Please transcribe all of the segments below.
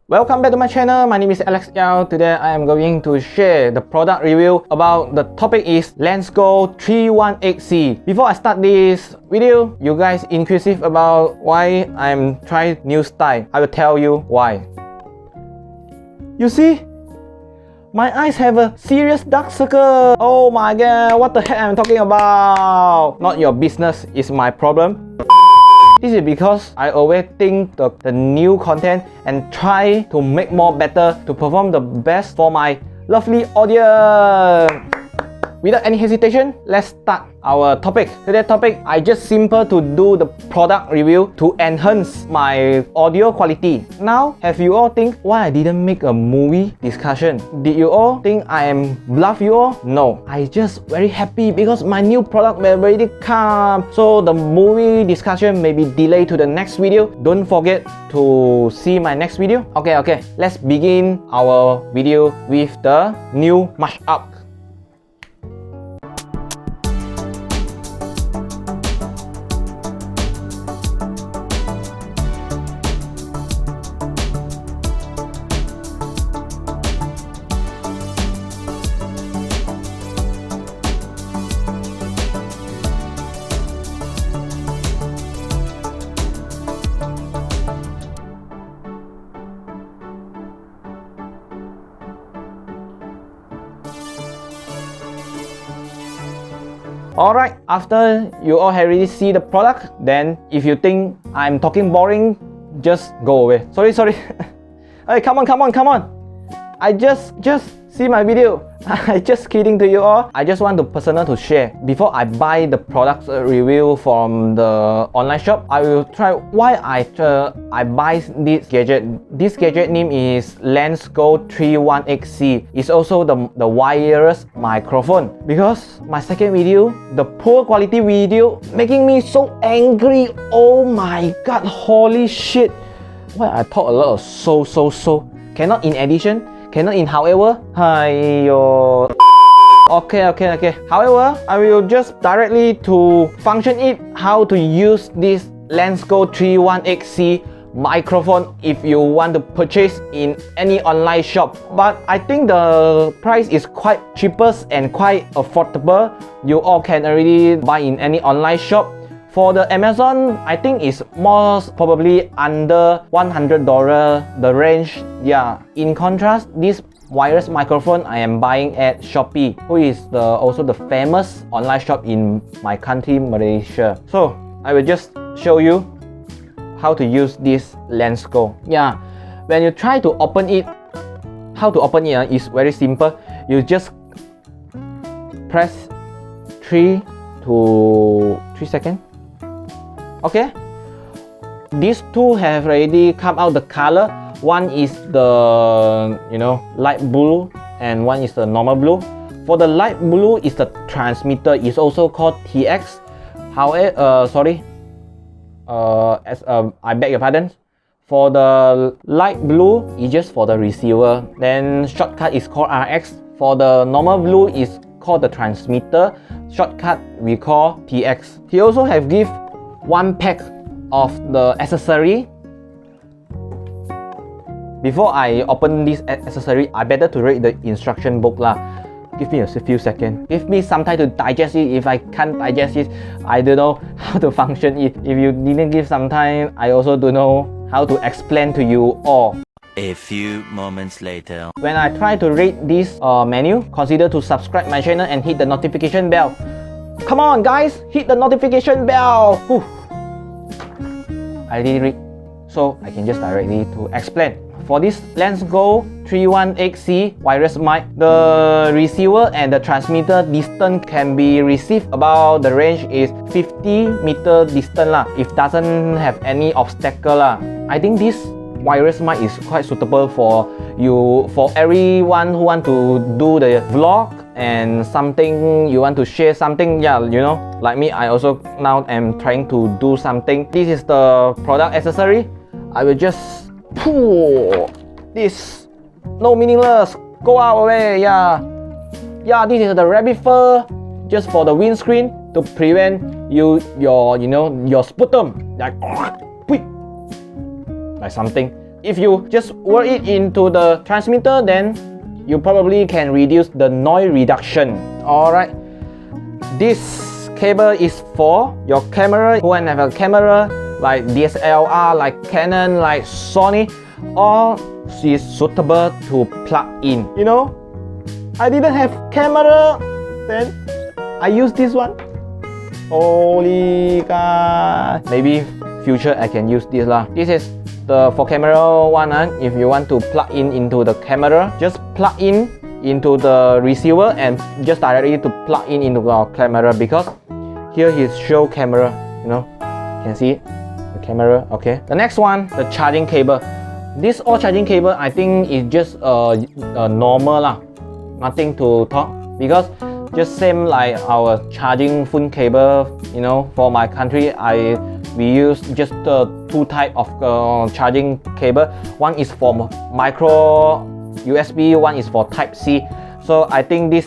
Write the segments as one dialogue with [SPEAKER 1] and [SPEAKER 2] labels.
[SPEAKER 1] Welcome back to my channel. My name is Alex Yao. Today I am going to share the product review about the topic is Lensgo 318C. Before I start this video, you guys inquisitive about why I'm trying new style. I will tell you why. You see? My eyes have a serious dark circle. Oh my god, what the heck I'm talking about? Not your business, it's my problem. This is because I always think the new content and try to make more better to perform the best for my lovely audience. Without any hesitation, let's start our topic. Today's topic, I just simple to do the product review to enhance my audio quality. Now, have you all think why I didn't make a movie discussion? Did you all think I am bluff you all? No, I just very happy because my new product will already come. So the movie discussion may be delayed to the next video. Don't forget to see my next video. Okay, let's begin our video with the new mashup. Alright, after you all already see the product, then if you think I'm talking boring, just go away. Sorry. Hey, come on. I just see my video. I just kidding to you all. I just want to personal to share. Before I buy the product review from the online shop, I will try why I buy this gadget. This gadget name is Lensgo 318C. It's also the wireless microphone. Because my second video, the poor quality video, making me so angry. Oh my god, holy shit. Why I talk a lot of so. Cannot in addition. Cannot in however. Hiyo. Okay. However, I will just directly to function it how to use this Lensgo 318C microphone if you want to purchase in any online shop. But I think the price is quite cheapest and quite affordable. You all can already buy in any online shop. For the Amazon, I think it's most probably under $100 the range. Yeah. In contrast, this wireless microphone I am buying at SHOPEE, who is also the famous online shop in my country, Malaysia. So I will just show you how to use this Lensgo. Yeah. When you try to open it, how to open it is very simple. You just press 3 seconds. Okay, these two have already come out the color. One is the light blue and one is the normal blue. For the light blue is the transmitter, is also called TX. However, I beg your pardon. For the light blue is just for the receiver. Then shortcut is called RX. For the normal blue is called the transmitter. Shortcut we call TX. He also have give one pack of the accessory. Before I open this accessory, I better to read the instruction book lah. Give me a few seconds. Give me some time to digest it. If I can't digest it, I don't know how to function it. If you didn't give some time, I also don't know how to explain to you all.
[SPEAKER 2] A few moments later.
[SPEAKER 1] When I try to read this menu, consider to subscribe my channel and hit the notification bell. Come on guys, hit the notification bell. Whew. I already read, so I can just directly to explain. For this Lensgo 318C wireless mic, the receiver and the transmitter distance can be received about the range is 50-meter distance lah. If doesn't have any obstacle lah. I think this wireless mic is quite suitable for everyone who want to do the vlog and something you want to share something. Yeah, like me, I also now am trying to do something. This is the product accessory. I will just pull this. No meaningless. Go out away. Yeah, this is the rabbit fur just for the windscreen to prevent your sputum like something If you just work it into the transmitter, then you probably can reduce the noise reduction. Alright, this cable is for your camera. Who have a camera like DSLR, like Canon, like Sony, all is suitable to plug in. You know, I didn't have camera, then I use this one. Holy God! Maybe future I can use this lah. This is the for camera one. If you want to plug in into the camera, just plug in into the receiver and just directly to plug in into our camera, because here is show camera. You know, you can see it, the camera. Okay. The next one, the charging cable. This all charging cable, I think is just a normal lah, nothing to talk, because just same like our charging phone cable. You know, for my country, we use just two type of charging cable. One is for micro USB, one is for Type C. So I think this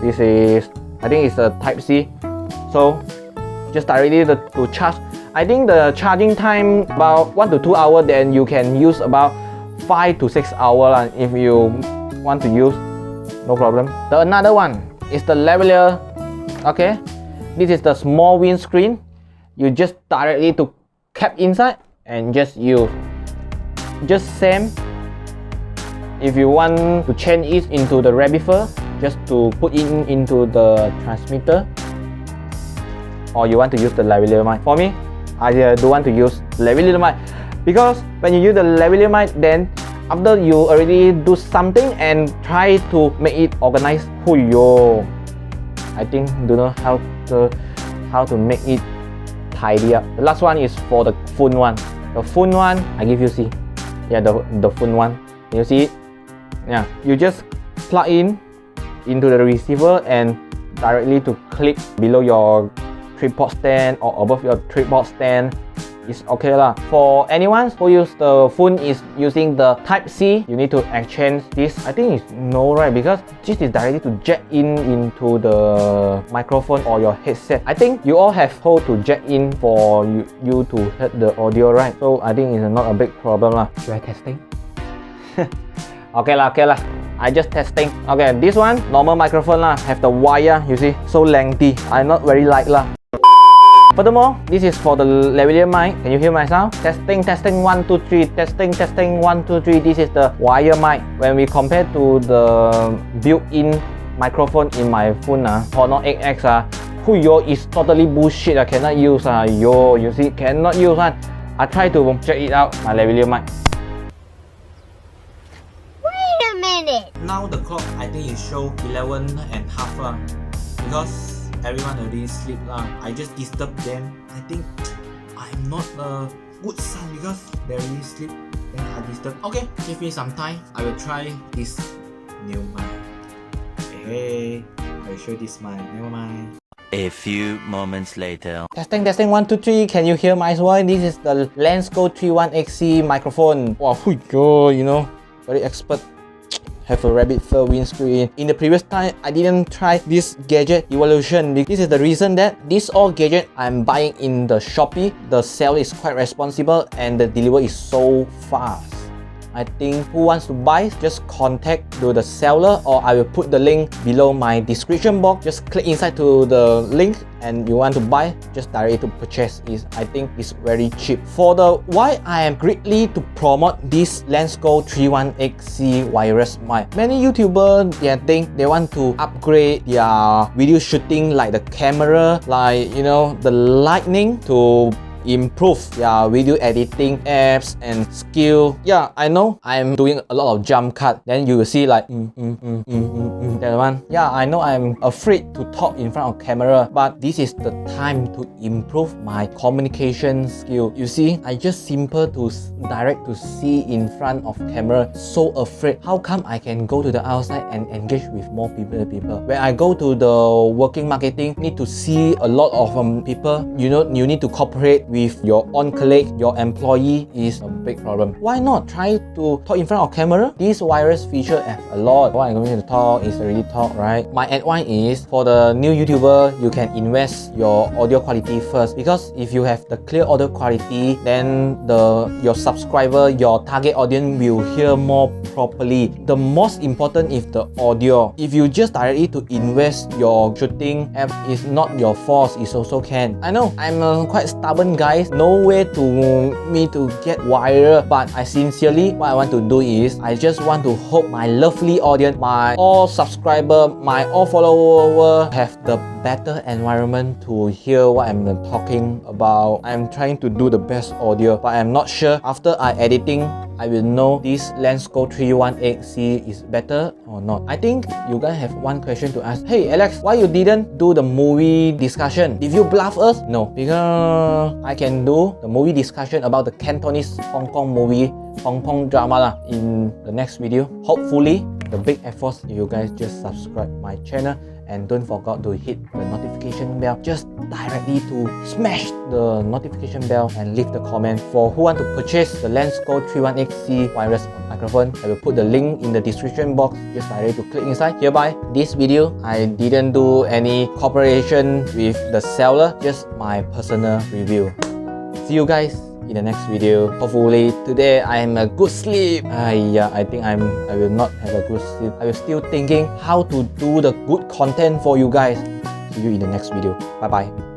[SPEAKER 1] this is, I think it's a Type C. So just directly to charge. I think the charging time about 1 to 2 hours, then you can use about 5 to 6 hours if you want to use, no problem. The another one is the lavalier. Okay, this is the small windscreen. You just directly to cap inside and just use. Just same. If you want to change it into the rabbit fur, just to put in into the transmitter, or you want to use the lavalier mic. For me, I don't want to use lavalier mic, because when you use the lavalier mic, then after you already do something and try to make it organized, I think don't know how to make it tidy up. The last one is for the phone one. The phone one, I give you see. Yeah, the phone one. You see it? Yeah, you just plug in into the receiver and directly to click below your tripod stand or above your tripod stand. It's okay lah. For anyone who use the phone is using the Type C, you need to exchange this. I think it's no right, because this is directly to jack in into the microphone or your headset. I think you all have hole to jack in for you to hear the audio, right? So I think it's not a big problem lah. Should I testing? Okay lah. I just testing. Okay, this one normal microphone lah, have the wire. You see, so lengthy. I not very like lah. Furthermore, this is for the lavalier mic. Can you hear my sound? Testing 1 2 3. Testing 1 2 3. This is the wire mic. When we compare to the built-in microphone in my phone, Honor 8X, is totally bullshit. I cannot use. You see, cannot use. I try to check it out. My lavalier mic.
[SPEAKER 3] Wait a minute.
[SPEAKER 1] Now the clock, I think it show 11 and half because everyone already sleep lah. I just disturb them. I think I'm not a good son because they already sleep. Then I disturb. Okay, give me some time. I will try this new mic. Hey, I will show this mic. Never mind.
[SPEAKER 2] A few moments later.
[SPEAKER 1] Testing 1 2 3. Can you hear my voice? This is the Lensgo 31XC microphone. Wow, you know, very expert. Have a rabbit fur windscreen. In the previous time, I didn't try this Gadget evolution. This is the reason that this all Gadget I'm buying in the Shopee. The sale is quite responsible and the delivery is so fast. I think who wants to buy, just contact to the seller, or I will put the link below my description box. Just click inside to the link and you want to buy, just directly to purchase it. I think it's very cheap. For the why I am greatly to promote this Lensgo 31XC wireless mic. Many YouTubers, they think they want to upgrade their video shooting, like the camera, like you know, the lighting, to improve their video editing apps and skill. Yeah, I know I'm doing a lot of jump cut. Then you will see like that one. Yeah, I know I'm afraid to talk in front of camera, but this is the time to improve my communication skill. You see, I just simple to direct to see in front of camera. So afraid. How come I can go to the outside and engage with more people? When I go to the working marketing, need to see a lot of people. You know, you need to cooperate with your own colleague, your employee is a big problem. Why not try to talk in front of camera? This wireless feature have a lot. What I'm going to talk is already talk, right? My advice is for the new YouTuber, you can invest your audio quality first, because if you have the clear audio quality, then your subscriber, your target audience will hear more properly. The most important is the audio. If you just directly to invest your shooting app, is not your fault, it also can. I know I'm a quite stubborn guy, no way to me to get viral, but I sincerely, what I want to do is I just want to hope my lovely audience, my all subscriber, my all follower have the better environment to hear what I'm talking about. I'm trying to do the best audio, but I'm not sure after I editing I will know this Lensgo 318C is better or not. I think you guys have one question to ask. Hey Alex, why you didn't do the movie discussion? Did you bluff us? No, because I can do the movie discussion about the Cantonese Hong Kong movie, Hong Kong drama lah, in the next video. Hopefully, the big efforts, you guys just subscribe my channel and don't forget to hit the notification bell. Just directly to smash the notification bell and leave the comment. For who want to purchase the Lensgo 318C wireless microphone, I will put the link in the description box. Just directly to click inside. Hereby, this video, I didn't do any cooperation with the seller, just my personal review. See you guys in the next video. Hopefully today I am a good sleep. Yeah, I think I will not have a good sleep. I will still thinking how to do the good content for you guys. See you in the next video. Bye bye.